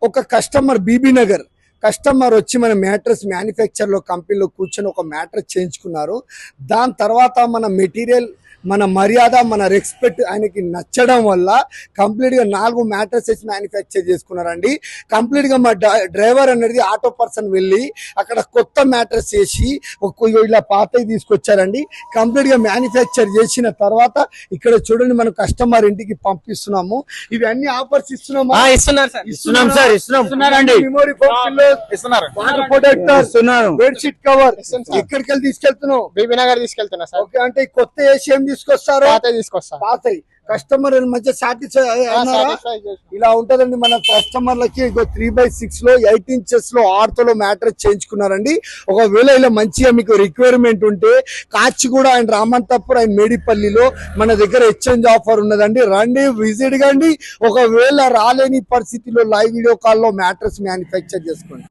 ఒక customer BB Nagar customer వచ్చి మన మ్యాట్రెస్ మ్యానుఫ్యాక్చర్లో కంపెనీలో కూర్చొని ఒక మ్యాట్రెస్ చేయించుకున్నారు. దాని తర్వాత మన మెటీరియల్, మన మర్యాద, మన రెస్పెక్ట్ ఆయనకి నచ్చడం వల్ల కంప్లీట్గా 4 మ్యాట్రెసెస్ మ్యానుఫ్యాక్చర్ చేసుకున్నారండి. కంప్లీట్గా మా డ్రైవర్ అనేది ఆటో పర్సన్ వెళ్ళి అక్కడ కొత్త మ్యాట్రెస్ చేసి ఇలా పాతవి తీసుకొచ్చారండి. కంప్లీట్గా మ్యానుఫ్యాక్చర్ చేసిన తర్వాత ఇక్కడ చూడండి మనం కస్టమర్ ఇంటికి పంపిస్తున్నాము. ఇవన్నీ ఆఫర్స్ ఇస్తున్నాము. Memory foam pillows, water protector, bedsheet cover. ఎక్కడికి వెళ్ళి తీసుకెళ్తున్నావు? బీబీ నగర్ తీసుకెళ్తున్నా సార్. ఓకే, అంటే కొత్త ఏసీ ఏం తీసుకొస్తారు? పాతయి. కస్టమర్ మంచిగా సాటిస్ఫై అయినారా? ఇలా ఉంటదండి మన కస్టమర్లకి. 3/6 లో 8 ఇంచెస్ లో ఆర్తోలో మ్యాట్రెస్ చేయించుకున్నారండి. ఒకవేళ ఇలా మంచిగా మీకు రిక్వైర్మెంట్ ఉంటే కాచిగూడ అండ్ రామంతపూర్ అండ్ మేడిపల్లిలో మన దగ్గర ఎక్స్చేంజ్ ఆఫర్ ఉన్నదండి. రండి, విజిట్ కండి. ఒకవేళ రాలేని పరిస్థితిలో లైవ్ వీడియో కాల్లో మ్యాట్రెస్ మ్యానుఫ్యాక్చర్ చేసుకోండి.